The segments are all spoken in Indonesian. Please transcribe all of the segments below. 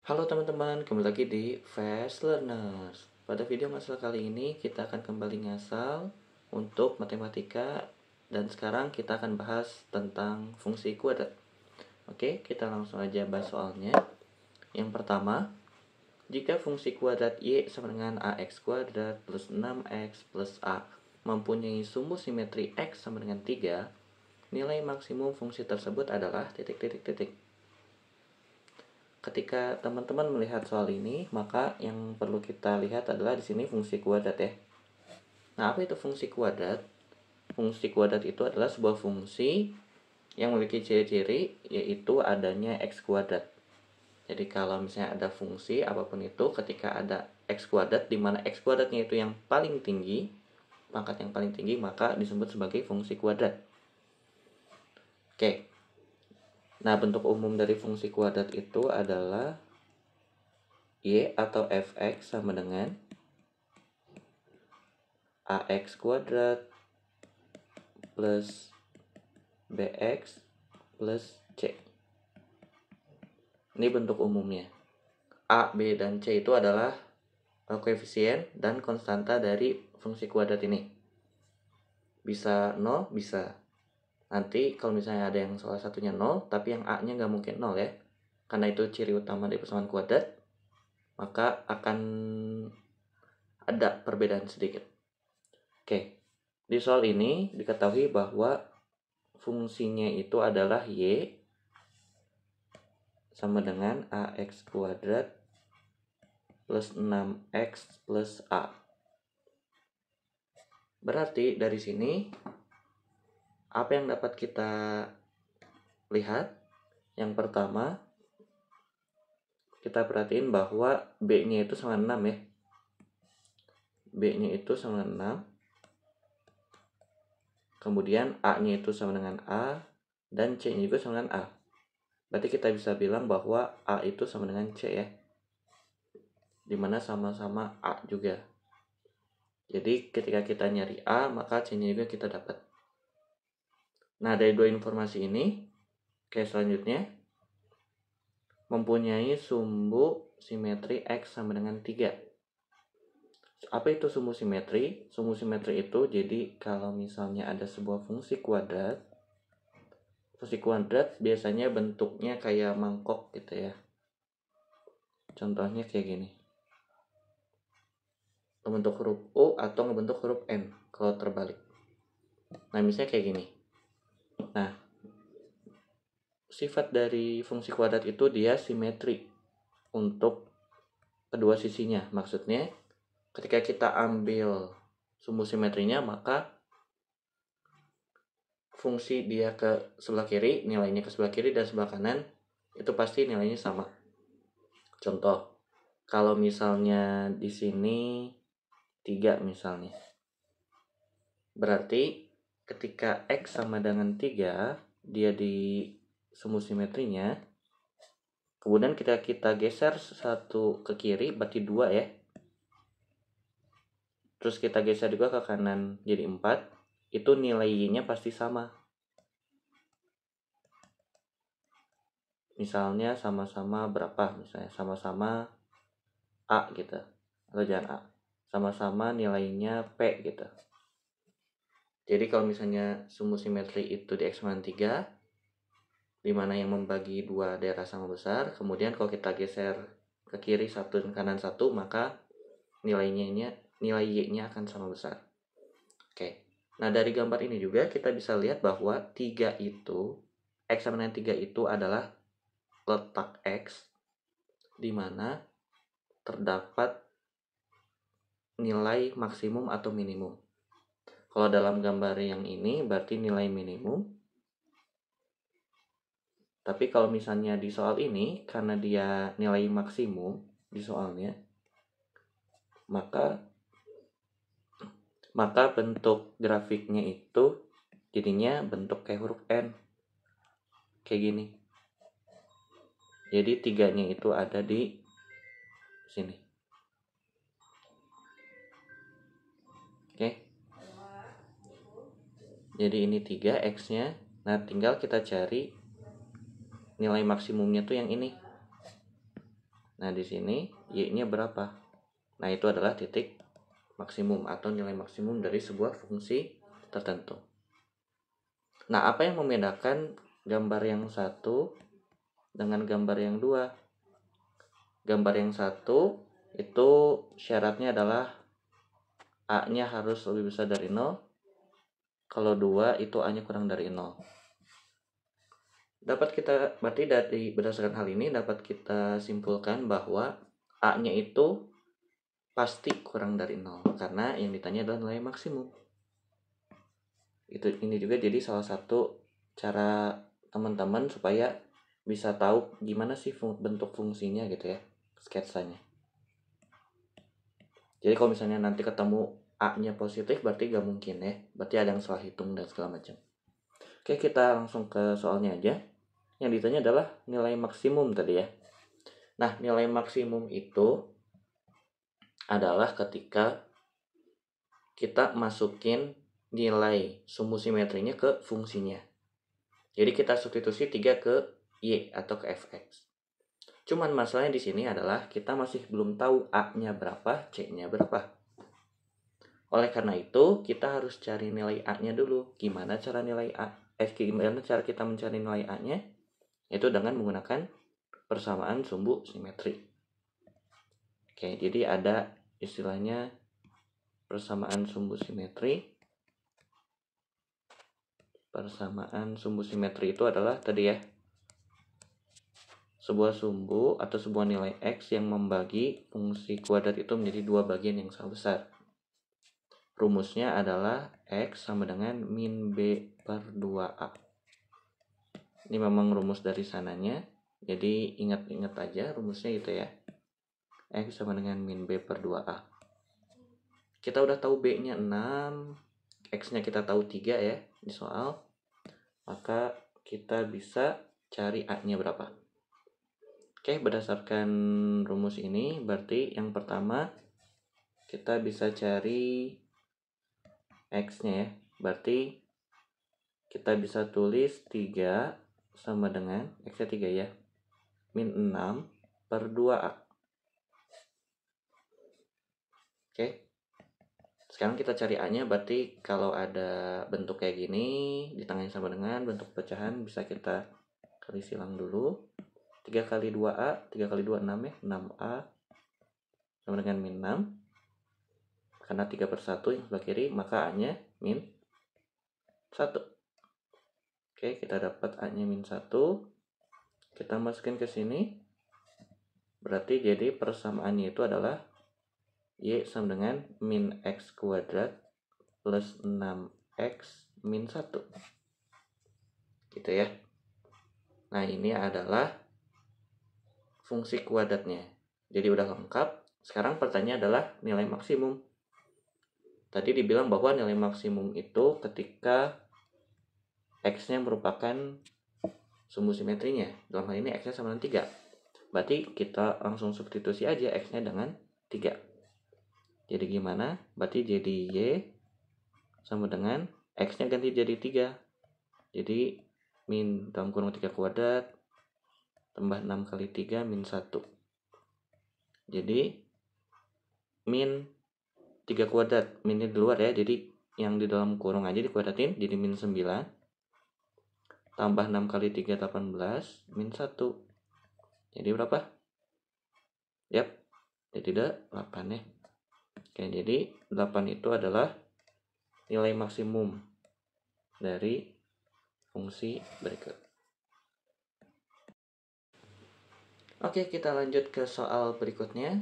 Halo teman-teman, kembali lagi di Fast Learners. Pada video masalah kali ini kita akan kembali ngasal untuk matematika. Dan sekarang kita akan bahas tentang fungsi kuadrat. Oke, kita langsung aja bahas soalnya. Yang pertama, jika fungsi kuadrat Y sama dengan AX kuadrat plus 6X plus A mempunyai sumbu simetri X sama dengan 3, nilai maksimum fungsi tersebut adalah titik-titik-titik. Ketika teman-teman melihat soal ini, maka yang perlu kita lihat adalah di sini fungsi kuadrat ya. Nah, apa itu fungsi kuadrat? Fungsi kuadrat itu adalah sebuah fungsi yang memiliki ciri-ciri yaitu adanya x kuadrat. Jadi kalau misalnya ada fungsi apapun itu, ketika ada x kuadrat di mana x kuadratnya itu yang paling tinggi, pangkat yang paling tinggi, maka disebut sebagai fungsi kuadrat. Oke. Nah, bentuk umum dari fungsi kuadrat itu adalah Y atau fx sama dengan ax kuadrat plus bx plus c. Ini bentuk umumnya. A, B, dan C itu adalah koefisien dan konstanta dari fungsi kuadrat ini. Bisa 0, bisa. Nanti kalau misalnya ada yang salah satunya 0, tapi yang A-nya nggak mungkin 0 ya. Karena itu ciri utama dari persamaan kuadrat, maka akan ada perbedaan sedikit. Oke, di soal ini diketahui bahwa fungsinya itu adalah Y sama dengan AX kuadrat plus 6X plus A. Berarti dari sini apa yang dapat kita lihat? Yang pertama, kita perhatiin bahwa B-nya itu sama 6 ya. B-nya itu sama 6. Kemudian A-nya itu sama dengan A dan C-nya juga sama dengan A. Berarti kita bisa bilang bahwa A itu sama dengan C ya. Dimana sama-sama A juga. Jadi ketika kita nyari A, maka C-nya juga kita dapat. Nah, dari dua informasi ini, kayak selanjutnya, mempunyai sumbu simetri X sama dengan 3. Apa itu sumbu simetri? Sumbu simetri itu jadi kalau misalnya ada sebuah fungsi kuadrat biasanya bentuknya kayak mangkok gitu ya. Contohnya kayak gini. Ngebentuk huruf U atau ngebentuk huruf N kalau terbalik. Nah, misalnya kayak gini. Nah, sifat dari fungsi kuadrat itu dia simetri untuk kedua sisinya. Maksudnya ketika kita ambil sumbu simetrinya, maka fungsi dia ke sebelah kiri, nilainya ke sebelah kiri, dan sebelah kanan itu pasti nilainya sama. Contoh, kalau misalnya di sini 3 misalnya. Berarti ketika X sama dengan 3, dia di sumbu simetrinya. Kemudian kita geser satu ke kiri, berarti 2 ya. Terus kita geser juga ke kanan jadi 4. Itu nilai Y-nya pasti sama. Misalnya sama-sama berapa? Misalnya sama-sama A gitu. Atau jangan A. Sama-sama nilainya P gitu. Jadi kalau misalnya sumbu simetri itu di X sama 3, dimana yang membagi dua daerah sama besar, kemudian kalau kita geser ke kiri satu dan kanan satu, maka nilai Y-nya akan sama besar. Oke. Nah, dari gambar ini juga kita bisa lihat bahwa 3 itu, X sama dengan 3 itu adalah letak X di mana terdapat nilai maksimum atau minimum. Kalau dalam gambar yang ini berarti nilai minimum. Tapi kalau misalnya di soal ini, karena dia nilai maksimum di soalnya, maka bentuk grafiknya itu jadinya bentuk kayak huruf N. Kayak gini. Jadi 3-nya itu ada di sini. Oke. Jadi ini 3 X-nya. Nah, tinggal kita cari nilai maksimumnya tuh yang ini. Nah, di sini Y-nya berapa? Nah, itu adalah titik maksimum atau nilai maksimum dari sebuah fungsi tertentu. Nah, apa yang membedakan gambar yang satu dengan gambar yang dua? Gambar yang satu itu syaratnya adalah A-nya harus lebih besar dari 0. Kalau 2 itu A-nya kurang dari 0. Berarti dari berdasarkan hal ini dapat kita simpulkan bahwa A-nya itu pasti kurang dari 0 karena yang ditanya adalah nilai maksimum. Ini juga jadi salah satu cara teman-teman supaya bisa tahu gimana sih bentuk fungsinya gitu ya, sketsanya. Jadi kalau misalnya nanti ketemu A-nya positif berarti gak mungkin ya, berarti ada yang salah hitung dan segala macam. Oke, kita langsung ke soalnya aja. Yang ditanya adalah nilai maksimum tadi ya. Nah, nilai maksimum itu adalah ketika kita masukin nilai sumbu simetrinya ke fungsinya. Jadi kita substitusi 3 ke Y atau ke fx. Cuman masalahnya di sini adalah kita masih belum tahu A-nya berapa, C-nya berapa. Oleh karena itu, kita harus cari nilai A-nya dulu. Gimana cara kita mencari nilai A-nya? Yaitu dengan menggunakan persamaan sumbu simetri. Oke, jadi ada istilahnya persamaan sumbu simetri. Persamaan sumbu simetri itu adalah tadi ya, sebuah sumbu atau sebuah nilai X yang membagi fungsi kuadrat itu menjadi dua bagian yang sama besar. Rumusnya adalah X sama dengan min B per 2A. Ini memang rumus dari sananya, jadi ingat-ingat aja rumusnya gitu ya. X sama dengan min B per 2A. Kita udah tahu B-nya 6, X-nya kita tahu 3 ya di soal. Maka kita bisa cari A-nya berapa. Oke, berdasarkan rumus ini berarti yang pertama kita bisa cari X-nya ya. Berarti kita bisa tulis 3 sama dengan X-nya 3 ya, min 6 per 2A. Oke. Sekarang kita cari A-nya, berarti kalau ada bentuk kayak gini di tengahnya sama dengan bentuk pecahan bisa kita kali silang dulu. 3 kali 2A, 3 kali 2 6 ya, 6A sama dengan min 6. Karena 3 per 1 yang sebelah kiri, maka A-nya min 1. Oke, kita dapat A-nya min 1. Kita masukin ke sini. Berarti jadi persamaannya itu adalah Y sama dengan min X kuadrat plus 6X min 1. Gitu ya. Nah, ini adalah fungsi kuadratnya. Jadi udah lengkap. Sekarang pertanyaannya adalah nilai maksimum. Tadi dibilang bahwa nilai maksimum itu ketika X-nya merupakan sumbu simetrinya. Dalam hal ini X-nya sama dengan 3. Berarti kita langsung substitusi aja X-nya dengan 3. Jadi gimana? Berarti jadi Y sama dengan X-nya ganti jadi 3. Jadi min dalam kurung 3 kuadrat tambah 6 kali 3 min 1. Jadi min 3 kuadrat, minnya di luar ya, jadi yang di dalam kurung aja dikuadratin jadi min 9 tambah 6 kali 3 18 min 1. Jadi berapa? Yap, jadi 8 ya. Oke, jadi 8 itu adalah nilai maksimum dari fungsi berikut. Oke, kita lanjut ke soal berikutnya.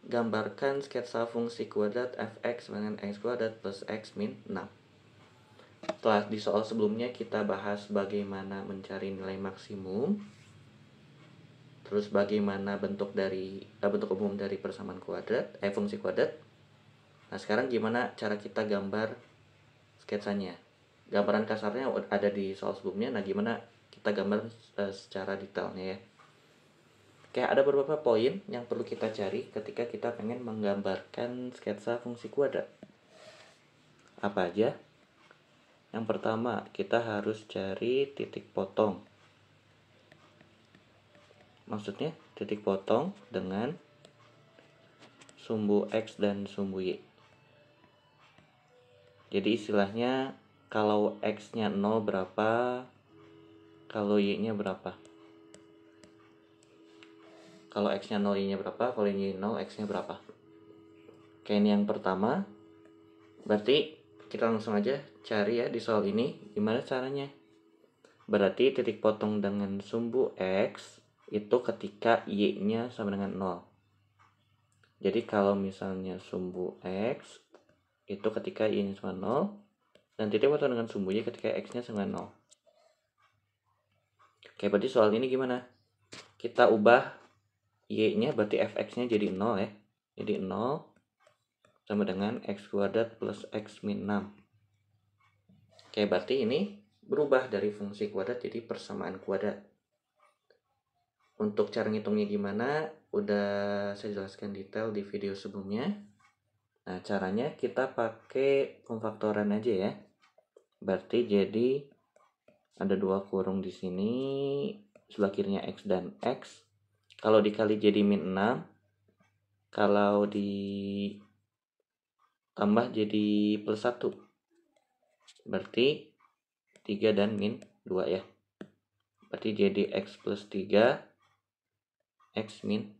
Gambarkan sketsa fungsi kuadrat fx dengan x kuadrat plus x min 6. Setelah di soal sebelumnya kita bahas bagaimana mencari nilai maksimum, terus bagaimana bentuk umum dari persamaan kuadrat, fungsi kuadrat. Nah, sekarang gimana cara kita gambar sketsanya? Gambaran kasarnya ada di soal sebelumnya. Nah, gimana kita gambar secara detailnya ya? Oke, ada beberapa poin yang perlu kita cari ketika kita pengen menggambarkan sketsa fungsi kuadrat. Apa aja? Yang pertama, kita harus cari titik potong. Maksudnya, titik potong dengan sumbu X dan sumbu Y. Jadi istilahnya kalau X-nya 0 berapa, kalau Y-nya berapa. Kalau X-nya 0, Y-nya berapa, kalau Y 0, X-nya berapa. Oke, ini yang pertama. Berarti kita langsung aja cari ya di soal ini gimana caranya. Berarti titik potong dengan sumbu X itu ketika Y-nya sama dengan 0. Jadi kalau misalnya sumbu X itu ketika Y-nya sama 0, dan titik potong dengan sumbu Y ketika X-nya sama 0. Oke, berarti soal ini gimana? Kita ubah Y-nya, berarti fx-nya jadi 0 ya. Jadi 0 sama dengan X kuadrat plus X min 6. Oke, berarti ini berubah dari fungsi kuadrat jadi persamaan kuadrat. Untuk cara ngitungnya gimana, udah saya jelaskan detail di video sebelumnya. Nah, caranya kita pakai pemfaktoran aja ya. Berarti jadi ada 2 kurung di sini, sebelah kirinya X dan X. Kalau dikali jadi min 6, kalau ditambah jadi plus 1. Berarti 3 dan min 2 ya. Berarti jadi X plus 3, X min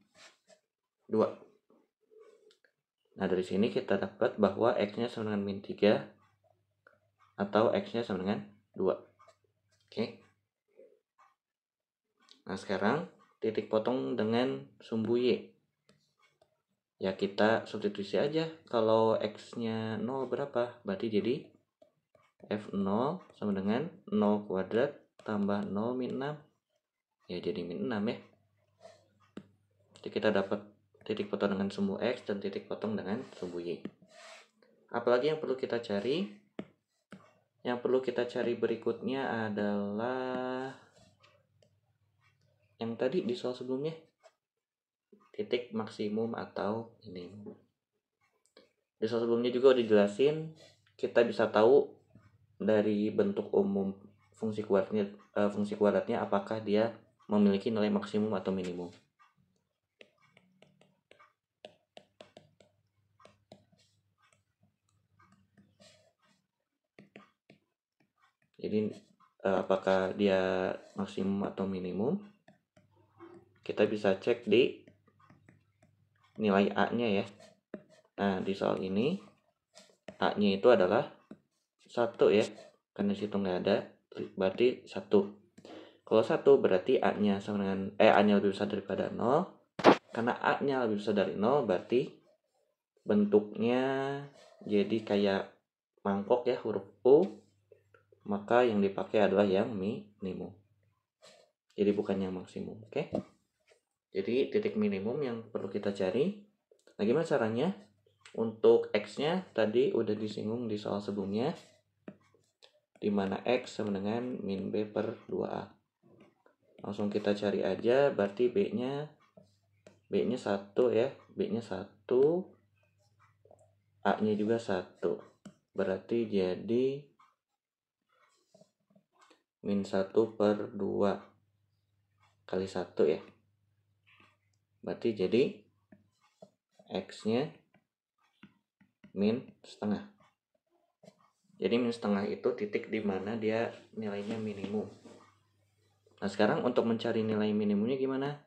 2. Nah, dari sini kita dapat bahwa X-nya sama dengan min 3 atau X-nya sama dengan 2. Oke. Nah, sekarang titik potong dengan sumbu Y. Ya, kita substitusi aja. Kalau X-nya 0 berapa? Berarti jadi F0 sama dengan 0 kuadrat tambah 0 min 6. Ya, jadi min 6 ya. Jadi kita dapat titik potong dengan sumbu X dan titik potong dengan sumbu Y. Apalagi yang perlu kita cari? Yang perlu kita cari berikutnya adalah yang tadi di soal sebelumnya. Titik maksimum atau minimum. Di soal sebelumnya juga udah dijelasin, kita bisa tahu dari bentuk umum fungsi kuadratnya apakah dia memiliki nilai maksimum atau minimum. Jadi apakah dia maksimum atau minimum, kita bisa cek di nilai A-nya ya. Nah, di soal ini A-nya itu adalah 1 ya, karena situ nggak ada, berarti 1. Kalau 1 berarti A-nya sama dengan A-nya lebih besar daripada 0. Karena A-nya lebih besar dari 0, berarti bentuknya jadi kayak mangkok ya, huruf U. Maka yang dipakai adalah yang minimum. Jadi bukan yang maksimum, oke? Jadi titik minimum yang perlu kita cari. Nah, gimana caranya? Untuk X-nya tadi udah disinggung di soal sebelumnya, di mana X sama dengan min B per 2A. Langsung kita cari aja, berarti B-nya 1 ya. B-nya 1, A-nya juga 1. Berarti jadi min 1 per 2 kali 1 ya. Berarti jadi X-nya min setengah. Jadi min setengah itu titik di mana dia nilainya minimum. Nah, sekarang untuk mencari nilai minimumnya gimana?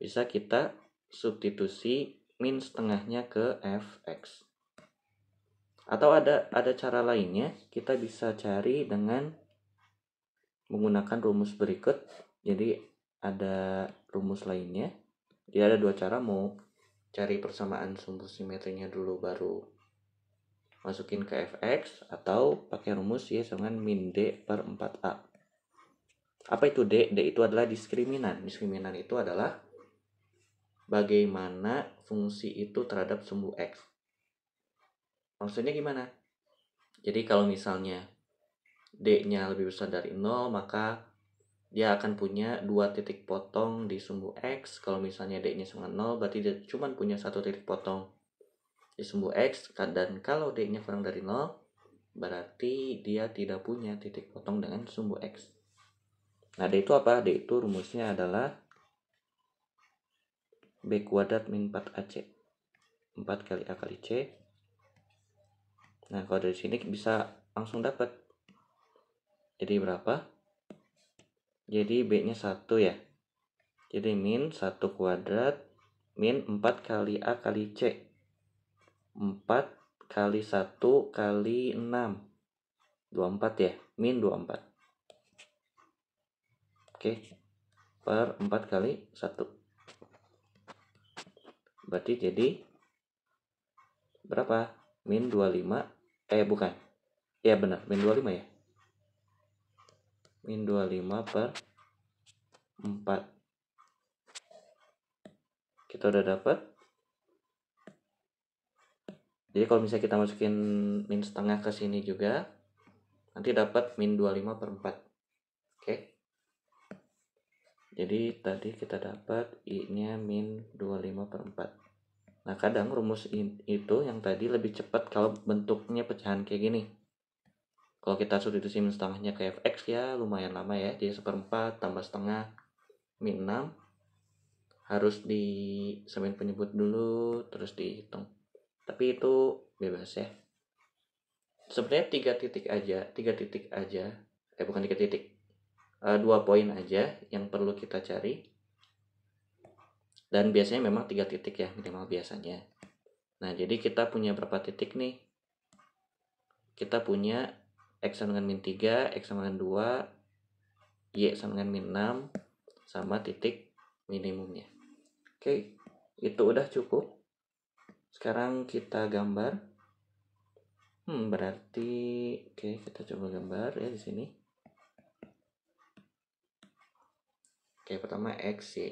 Bisa kita substitusi min setengahnya ke fx. Atau ada cara lainnya, kita bisa cari dengan menggunakan rumus berikut. Jadi ada rumus lainnya. Jadi ada 2 cara, mau cari persamaan sumbu simetrinya dulu baru masukin ke fx, atau pakai rumus Y sama dengan min D per 4A. Apa itu D? D itu adalah diskriminan. Diskriminan itu adalah bagaimana fungsi itu terhadap sumbu X. Maksudnya gimana? Jadi kalau misalnya D-nya lebih besar dari 0, maka dia akan punya 2 titik potong di sumbu X. Kalau misalnya D-nya sama 0, berarti dia cuma punya 1 titik potong di sumbu X. Dan kalau D-nya kurang dari 0, berarti dia tidak punya titik potong dengan sumbu X. Nah, D itu apa? D itu rumusnya adalah B kuadrat min 4AC. 4 kali A kali C. Nah, kalau dari sini bisa langsung dapat. Jadi berapa? Jadi B-nya 1 ya. Jadi min 1 kuadrat min 4 kali A kali C. 4 kali 1 kali 6. 24 ya. Min 24. Oke. Per 4 kali 1. Berarti jadi berapa? Min 25. Bukan. Ya benar, min 25 ya. Min 25 per 4. Kita udah dapat. Jadi kalau misalnya kita masukin min setengah ke sini juga, nanti dapat min 25 per 4. Oke. Jadi tadi kita dapat I-nya min 25 per 4. Nah, kadang rumus itu yang tadi lebih cepat kalau bentuknya pecahan kayak gini. Kalau kita substitusi min setengahnya ke fx ya lumayan lama ya. Jadi 1/4 tambah setengah min 6. Harus disamain penyebut dulu, terus dihitung. Tapi itu bebas ya. Sebenarnya 3 titik aja. Bukan 3 titik. 2 poin aja yang perlu kita cari. Dan biasanya memang 3 titik ya minimal biasanya. Nah, jadi kita punya berapa titik nih? Kita punya X sama dengan min 3, X sama dengan 2, Y sama dengan min 6, sama titik minimumnya. Oke, itu udah cukup. Sekarang kita gambar. Berarti oke, kita coba gambar ya di sini. Oke, pertama X ya.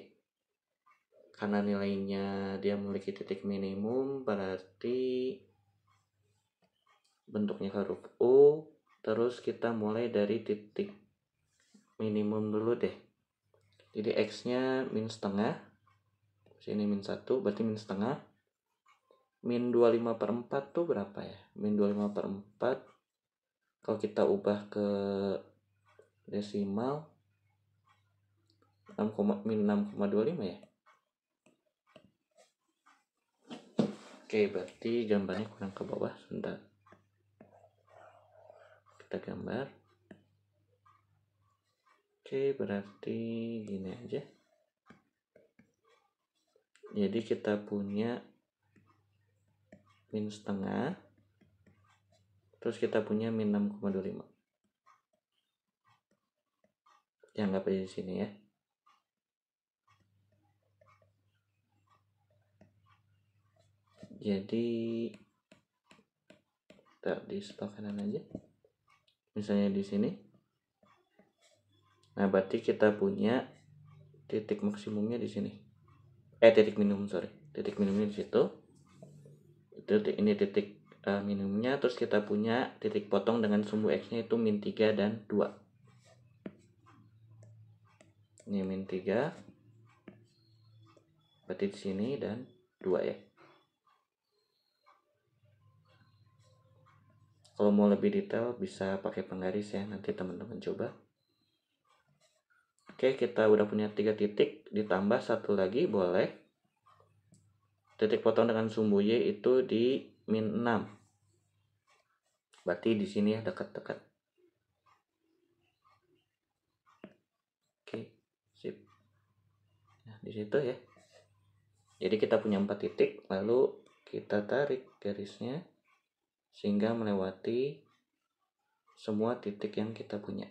Karena nilainya dia memiliki titik minimum, berarti bentuknya huruf U. Terus kita mulai dari titik minimum dulu deh. Jadi X-nya min setengah. Sini min 1, berarti min setengah. Min 25 per 4 tuh berapa ya? Min 25 per 4. Kalau kita ubah ke desimal, min 6,25 ya. Oke, berarti gambarnya kurang ke bawah. Sebentar. Kita gambar. Oke, berarti gini aja. Jadi kita punya min setengah. Terus kita punya min 6,25. Dianggap aja di sini ya. Jadi di sebelah kanan aja. Misalnya di sini. Nah, berarti kita punya titik maksimumnya di sini. Titik minimum, sorry. Titik minimumnya di situ. Ini titik minimumnya. Terus kita punya titik potong dengan sumbu X-nya itu min 3 dan 2. Ini min 3. Berarti di sini dan 2 ya. Kalau mau lebih detail bisa pakai penggaris ya, nanti teman-teman coba. Oke, kita udah punya 3 titik, ditambah satu lagi boleh. Titik potong dengan sumbu Y itu di min 6. Berarti di sini ya dekat-dekat. Oke, sip. Nah, di situ ya. Jadi kita punya 4 titik, lalu kita tarik garisnya sehingga melewati semua titik yang kita punya.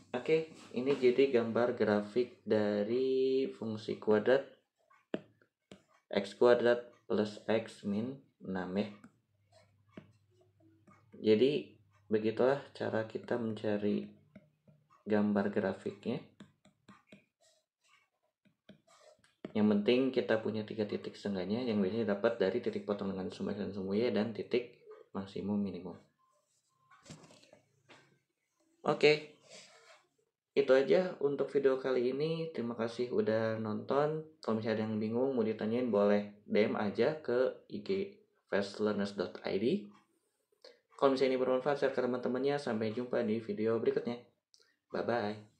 Oke, ini jadi gambar grafik dari fungsi kuadrat X kuadrat plus X min 6 ya. Jadi begitulah cara kita mencari gambar grafiknya. Yang penting kita punya 3 titik setengahnya yang biasanya dapat dari titik potong dengan sumbu X dan sumbu Y dan titik maksimum minimum. Oke. Itu aja untuk video kali ini. Terima kasih udah nonton. Kalau misalnya ada yang bingung mau ditanyain boleh DM aja ke IG fastlearners.id. Kalau misalnya ini bermanfaat share ke teman-temannya. Sampai jumpa di video berikutnya. Bye bye.